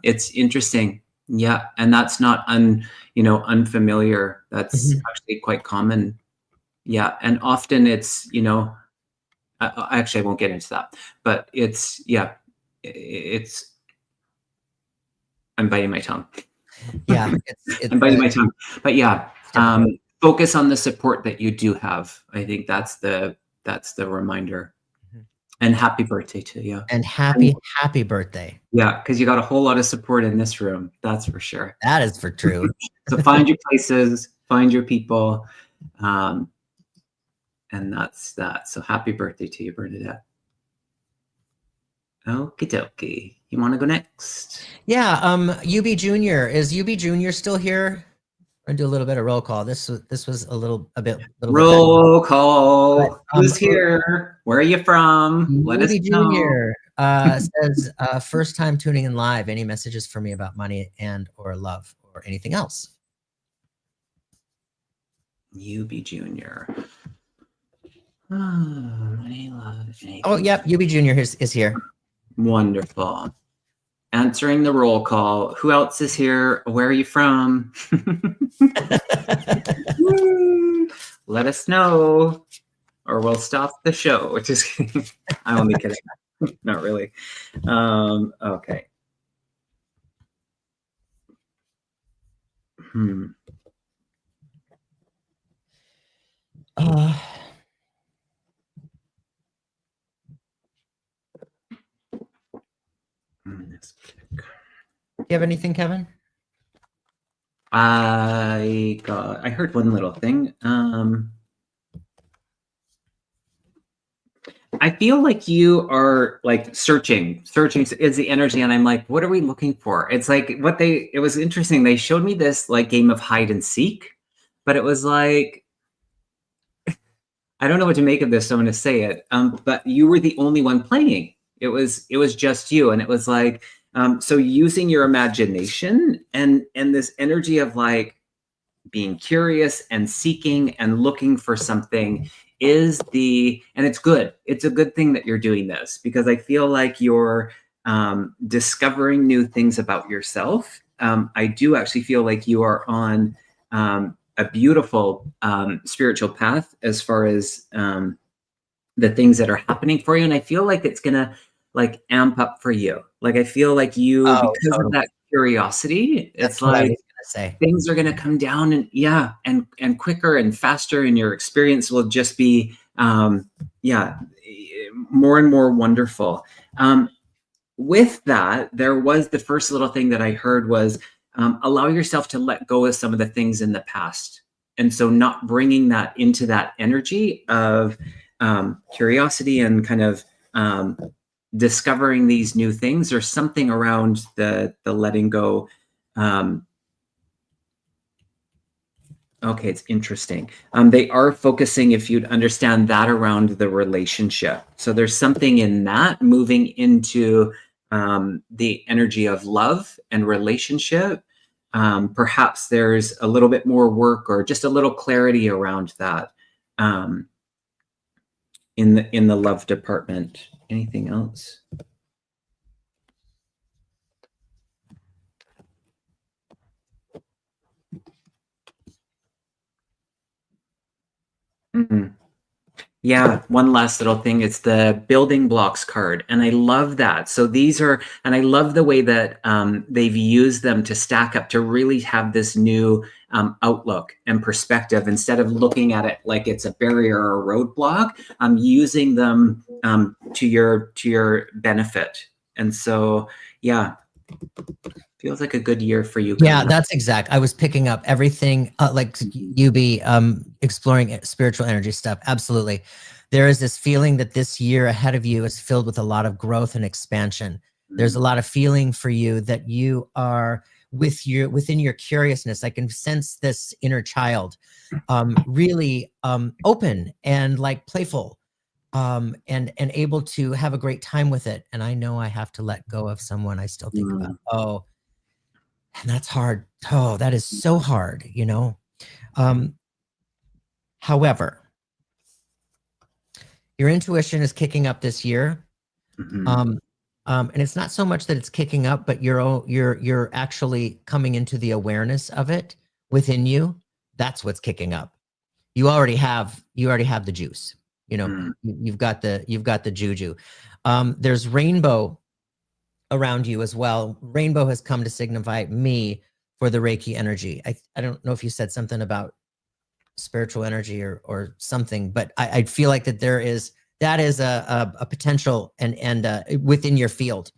it's interesting. Yeah. And that's not unfamiliar. That's actually quite common. Yeah. And often it's, actually, I won't get into that, but it's, I'm biting my tongue. Yeah. I'm biting my tongue, but focus on the support that you do have. I think that's the reminder. And happy birthday to you. And happy birthday. Yeah, because you got a whole lot of support in this room. That's for sure. That is for true. So find your places, find your people. And that's that. So happy birthday to you, Bernadette. Okie dokie. You want to go next? Yeah, UB Junior. Is UB Junior still here? I'm gonna do a little bit of roll call. This was a little bit Roll call. But, Who's here? Where are you from? Let us UB know. Junior says first time tuning in live. Any messages for me about money and or love or anything else? UB Junior. Oh, money, love, anything. Oh, yep, UB Junior is here. Wonderful. Answering the roll call. Who else is here? Where are you from? Let us know, or we'll stop the show. Just kidding. I'm only kidding. Not really. Okay. Do you have anything, Kevin? I heard one little thing. I feel like you are like searching is the energy. And I'm like, what are we looking for? It's like it was interesting. They showed me this like game of hide and seek, but it was like, I don't know what to make of this. So I'm going to say it. But you were the only one playing. It was just you. And it was like, so using your imagination and this energy of like being curious and seeking and looking for something and it's good. It's a good thing that you're doing this, because I feel like you're discovering new things about yourself. I do actually feel like you are on a beautiful spiritual path as far as the things that are happening for you. And I feel like it's going to like amp up for you. Like, I feel like you, because of that curiosity, it's like, things are going to come down and quicker and faster, and your experience will just be more and more wonderful. With that, there was the first little thing that I heard was allow yourself to let go of some of the things in the past, and so not bringing that into that energy of curiosity and kind of discovering these new things, or something around the letting go. Okay, it's interesting. They are focusing, if you'd understand that, around the relationship. So there's something in that moving into the energy of love and relationship. Perhaps there's a little bit more work or just a little clarity around that in the love department. Anything else? Mm-hmm. Yeah, one last little thing. It's the building blocks card. And I love that. So and I love the way that they've used them to stack up, to really have this new outlook and perspective. Instead of looking at it like it's a barrier or a roadblock, I'm using them to your benefit. And so, yeah, feels like a good year for you. Yeah, that's exact. I was picking up everything like you be exploring spiritual energy stuff. Absolutely. There is this feeling that this year ahead of you is filled with a lot of growth and expansion. There's a lot of feeling for you that you are within your curiousness. I can sense this inner child really open and like playful and able to have a great time with it. And I know I have to let go of someone I still think about. And that's hard. Oh, that is so hard, you know? However, your intuition is kicking up this year. And it's not so much that it's kicking up, but you're actually coming into the awareness of it within you. That's what's kicking up. You already have the juice. You know, you've got the juju. There's rainbow around you as well. Rainbow has come to signify me for the Reiki energy. I don't know if you said something about spiritual energy or something, but I feel like that is a potential and within your field.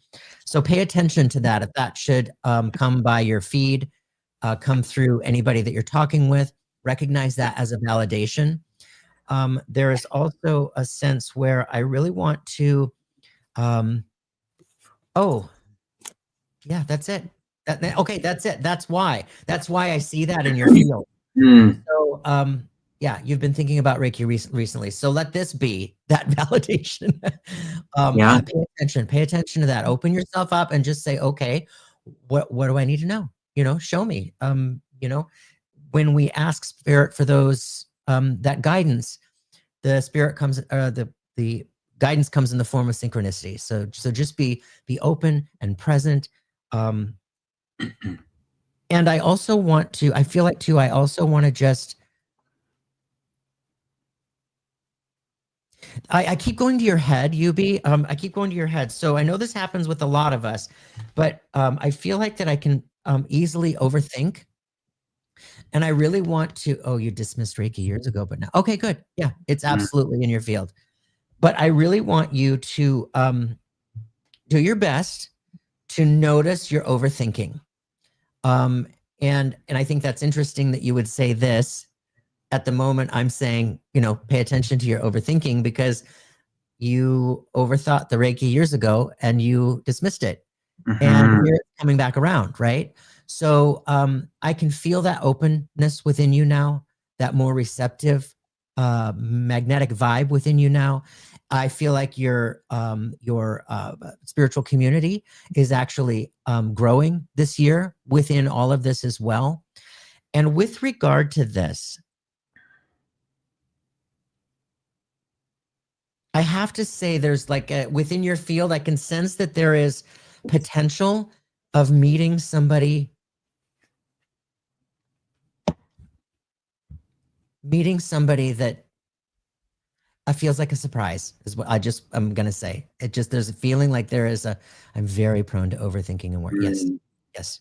So pay attention to that. If that should come by your feed, come through anybody that you're talking with, recognize that as a validation. There is also a sense where I really want to Oh, yeah, that's it. Okay, that's it. That's why I see that in your field. Mm, So, yeah, you've been thinking about Reiki recently. So let this be that validation. yeah. Pay attention to that. Open yourself up and just say, okay, what do I need to know? Show me. When we ask spirit for those, that guidance, the spirit comes, the guidance comes in the form of synchronicity. So just be open and present. And I also want to, I feel like too, I also want to just, I keep going to your head, Yubi. I keep going to your head. So I know this happens with a lot of us, but I feel like that I can easily overthink. And I really want to, oh, you dismissed Reiki years ago, but now, okay, good. Yeah, it's Mm, absolutely in your field. But I really want you to do your best to notice your overthinking. And I think that's interesting that you would say this. At the moment, I'm saying, pay attention to your overthinking because you overthought the Reiki years ago and you dismissed it. And mhm, here it's coming back around, right? So I can feel that openness within you now, that more receptive, magnetic vibe within you now. I feel like your spiritual community is actually growing this year within all of this as well. And with regard to this, I have to say there's like within your field, I can sense that there is potential of meeting somebody that feels like a surprise is what I'm going to say. There's a feeling like I'm very prone to overthinking and work. Yes. mm, Yes.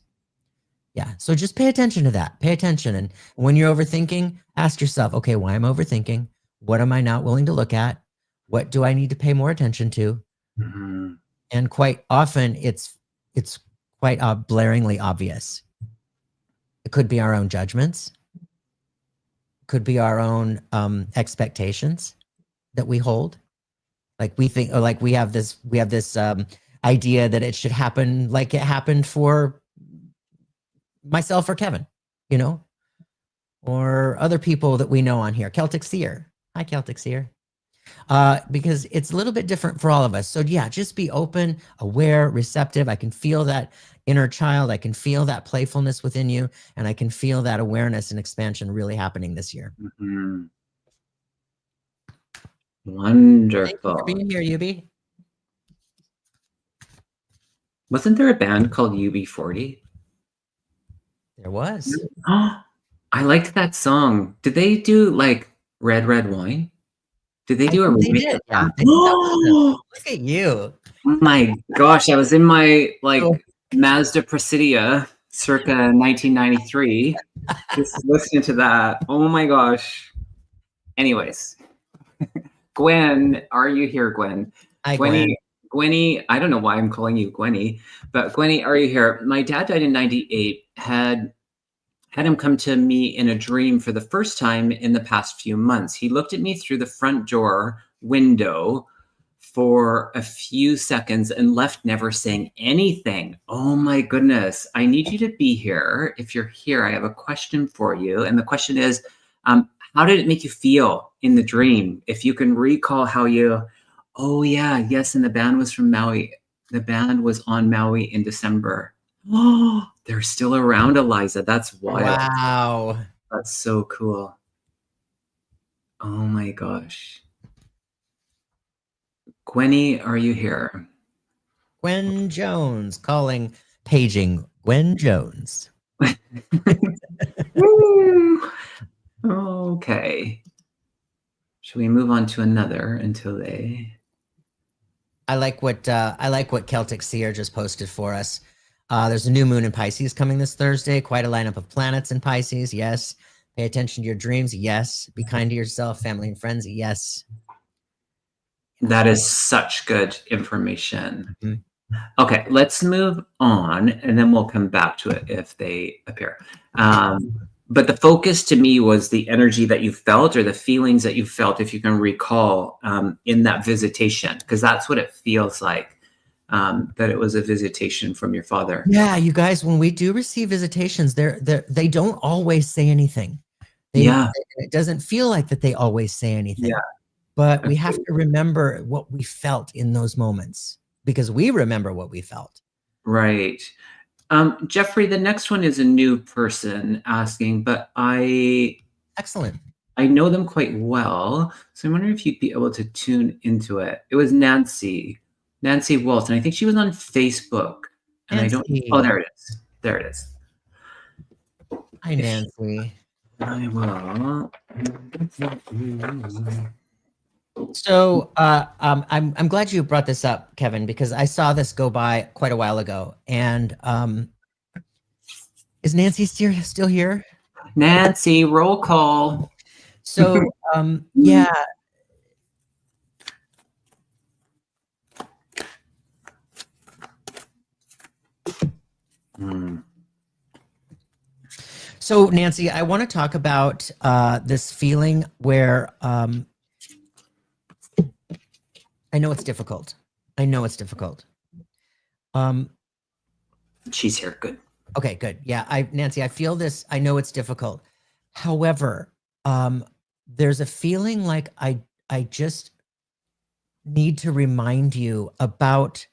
Yeah. So just pay attention to that. Pay attention. And when you're overthinking, ask yourself, okay, why am I overthinking? What am I not willing to look at? What do I need to pay more attention to? mhm. And quite often it's quite blaringly obvious. It could be our own judgments, could be our own expectations that we hold. Like we think, or like we have this idea that it should happen like it happened for myself or Kevin, or other people that we know on here. Celtic Seer. Hi, Celtic Seer. Because it's a little bit different for all of us. So yeah, just be open, aware, receptive. I can feel that inner child. I can feel that playfulness within you, and I can feel that awareness and expansion really happening this year. Mhm. Thank you for Wonderful. being here, Yubi. Wasn't there a band called UB40? There was. Oh, I liked that song. Did they do like Red Red Wine? Did they I do a think they remake did. of Yeah, that? I think that was them. Look at you. My gosh, I was in my So, Mazda Presidia circa 1993, just listening to that. Oh my gosh. Anyways, Gwen, are you here, Gwen? hi, Gwen. Gwenny, Gwenny, I don't know why I'm calling you Gwenny, but Gwenny, are you here? My dad died in 98, had him come to me in a dream for the first time in the past few months. He looked at me through the front door window for a few seconds and left, never saying anything. Oh my goodness. I need you to be here. If you're here, I have a question for you. And the question is, how did it make you feel in the dream? If you can recall how oh yeah, yes, and the band was from Maui. The band was on Maui in December. Oh, they're still around, Eliza. That's wild. Wow. That's so cool. Oh my gosh. Gwenny, are you here? Gwen Jones paging Gwen Jones. Okay. Should we move on to another until they? I like what Celtic Seer just posted for us. There's a new moon in Pisces coming this Thursday. Quite a lineup of planets in Pisces. Yes. Pay attention to your dreams. Yes. Be kind to yourself, family, and friends. Yes. That is such good information. Mhm. Okay, let's move on and then we'll come back to it if they appear. But the focus to me was the energy that you felt or the feelings that you felt, if you can recall, in that visitation, because that's what it feels like. that it was a visitation from your father. Yeah, you guys, when we do receive visitations, they don't always say anything. Yeah. It doesn't feel like that they always say anything. Yeah. But we have to remember what we felt in those moments, because we remember what we felt. Right. Jeffrey, the next one is a new person asking, but Excellent. I know them quite well, so I'm wondering if you'd be able to tune into it. It was Nancy Walton. I think she was on Facebook, and Nancy. Oh, there it is. There it is. Hi, Nancy. I will. So I'm glad you brought this up, Kevin, because I saw this go by quite a while ago. And is Nancy still here? Nancy, roll call. So yeah. So Nancy, I want to talk about this feeling where I know it's difficult. She's here. Good. Okay, good. Yeah, Nancy, I feel this. I know it's difficult. However, there's a feeling like I just need to remind you about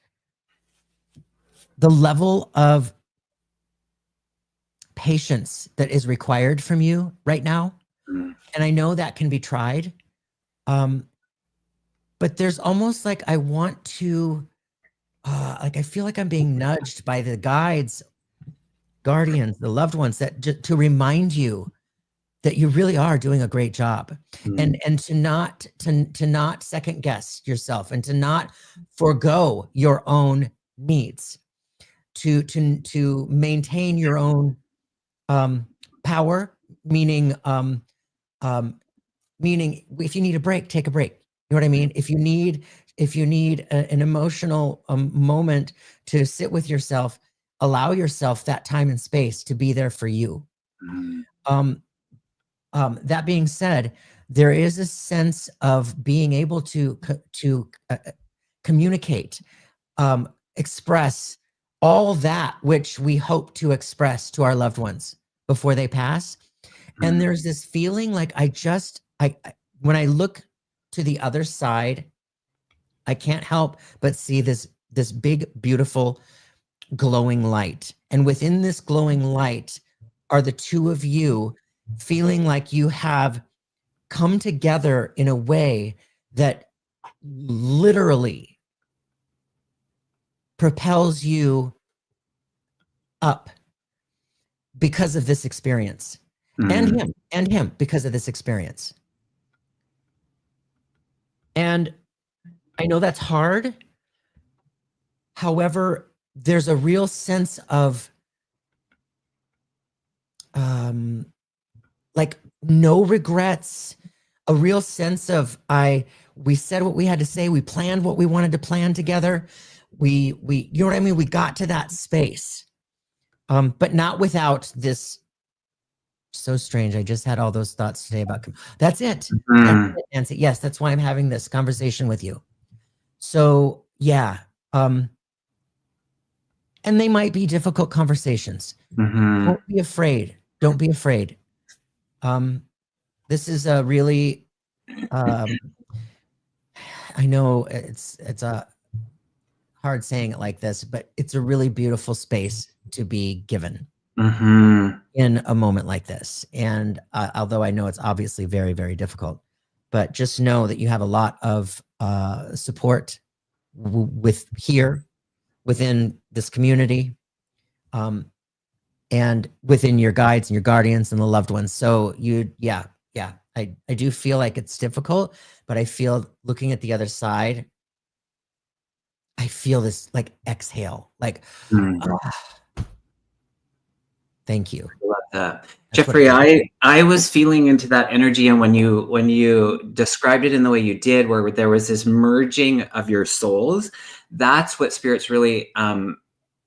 the level of patience that is required from you right now. And I know that can be tried. But there's almost like I want to, I feel like I'm being nudged by the guides, guardians, the loved ones, that to remind you that you really are doing a great job, and to not second guess yourself, and to not forego your own needs, to maintain your own power, meaning if you need a break, take a break. You know what I mean? If you need an emotional moment to sit with yourself, allow yourself that time and space to be there for you. That being said, there is a sense of being able to communicate, express all that which we hope to express to our loved ones before they pass. And there's this feeling like when I look to the other side, I can't help but see this big, beautiful, glowing light. And within this glowing light are the two of you feeling like you have come together in a way that literally propels you up because of this experience, and him because of this experience. And I know that's hard. However, there's a real sense of like no regrets, a real sense of we said what we had to say, we planned what we wanted to plan together. We you know what I mean? We got to that space. But not without this. So strange. I just had all those thoughts today about that's it. That's it, Nancy. Yes, that's why I'm having this conversation with you. So yeah. And they might be difficult conversations. Don't be afraid. Don't be afraid. This is a really I know it's a hard saying it like this, but it's a really beautiful space to be given in a moment like this. And although I know it's obviously very, very difficult, but just know that you have a lot of support within this community, and within your guides and your guardians and the loved ones. So I do feel like it's difficult, but I feel, looking at the other side, I feel this like exhale, like, thank you. I love that. Jeffrey, I was feeling into that energy, and when you described it in the way you did, where there was this merging of your souls, that's what Spirit's really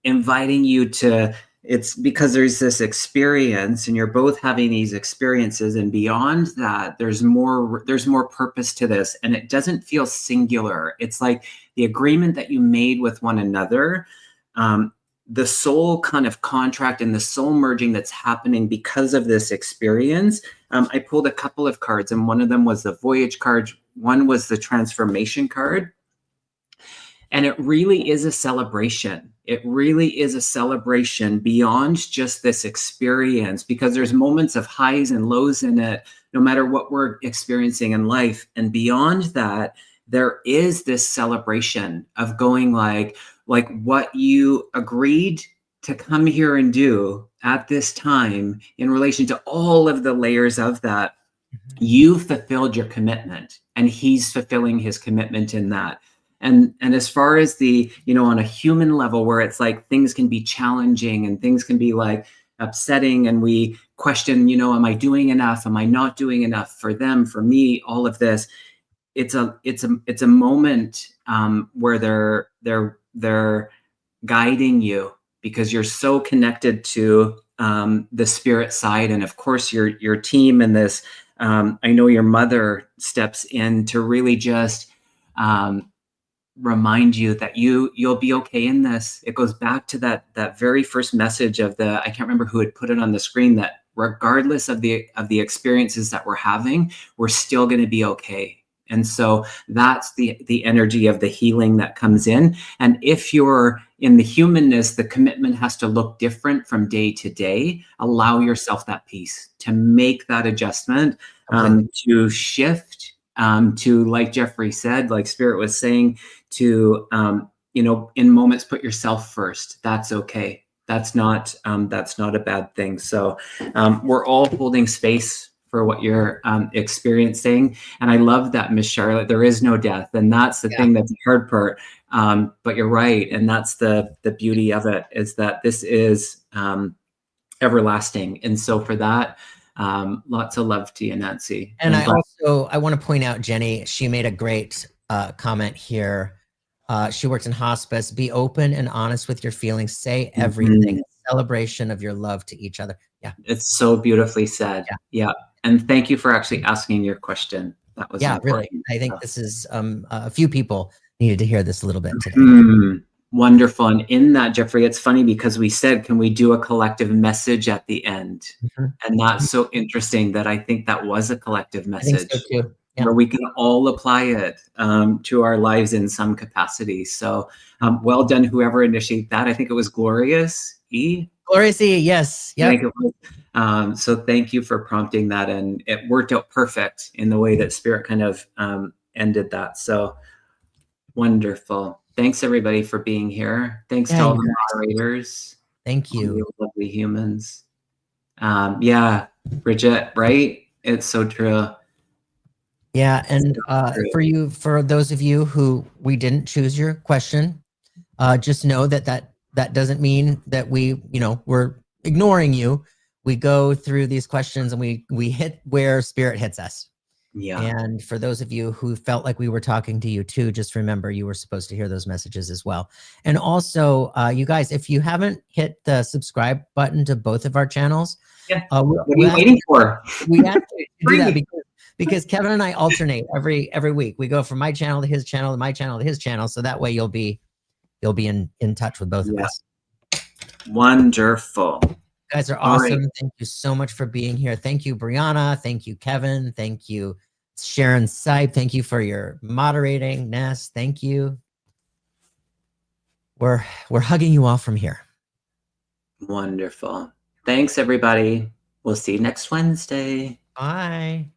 inviting you to it's because there's this experience and you're both having these experiences, and beyond that there's more purpose to this, and it doesn't feel singular. It's like the agreement that you made with one another, the soul kind of contract and the soul merging that's happening because of this experience. I pulled a couple of cards, and one of them was the voyage card, one was the transformation card. And it really is a celebration. It really is a celebration beyond just this experience, because there's moments of highs and lows in it, no matter what we're experiencing in life. And beyond that, there is this celebration of going like what you agreed to come here and do at this time in relation to all of the layers of that. You fulfilled your commitment, and he's fulfilling his commitment in that. And as far as the, on a human level, where it's like things can be challenging and things can be like upsetting, and we question, am I doing enough? Am I not doing enough for them, for me, all of this? It's a moment where they're guiding you, because you're so connected to the spirit side. And of course your team and this, I know your mother steps in to really just remind you that you'll be okay in this. It goes back to that very first message of I can't remember who had put it on the screen, that regardless of the experiences that we're having, we're still going to be okay. And so that's the energy of the healing that comes in. And if you're in the humanness, the commitment has to look different from day to day. Allow yourself that peace to make that adjustment, to shift, to, like Jeffrey said, like Spirit was saying, to, in moments, put yourself first. That's okay. That's not a bad thing. So we're all holding space for what you're experiencing. And I love that, Miss Charlotte, there is no death. And that's the thing that's the hard part. But you're right. And that's the beauty of it, is that this is everlasting. And so for that, lots of love to you, Nancy. And I want to point out, Jenny, she made a great comment here. She works in hospice. Be open and honest with your feelings. Say everything. Celebration of your love to each other. Yeah. It's so beautifully said. Yeah. And thank you for actually asking your question. That was really. I think this is a few people needed to hear this a little bit today. Wonderful. And in that, Jeffrey, it's funny because we said, can we do a collective message at the end? And that's so interesting that I think that was a collective message. I think so too. Yeah. Where we can all apply it to our lives in some capacity. So well done, whoever initiated that. I think it was Glorious E. Glorious E, yes. Yeah. So thank you for prompting that. And it worked out perfect in the way that Spirit kind of ended that. So wonderful. Thanks, everybody, for being here. Thanks to all the moderators. Thank you. You lovely humans. Yeah, Bridget, right? It's so true. Yeah, and for those of you who we didn't choose your question, just know that doesn't mean that we're ignoring you. We go through these questions and we hit where Spirit hits us. Yeah. And for those of you who felt like we were talking to you too, just remember you were supposed to hear those messages as well. And also, you guys, if you haven't hit the subscribe button to both of our channels, what are you waiting for? We have to do that because Kevin and I alternate every week. We go from my channel to his channel, to my channel to his channel, so that way you'll be in touch with both of us. Wonderful. You guys are awesome. Right. Thank you so much for being here. Thank you, Brianna. Thank you, Kevin. Thank you, Sharon Sipe. Thank you for your moderating, Ness. Thank you. We're hugging you all from here. Wonderful. Thanks, everybody. We'll see you next Wednesday. Bye.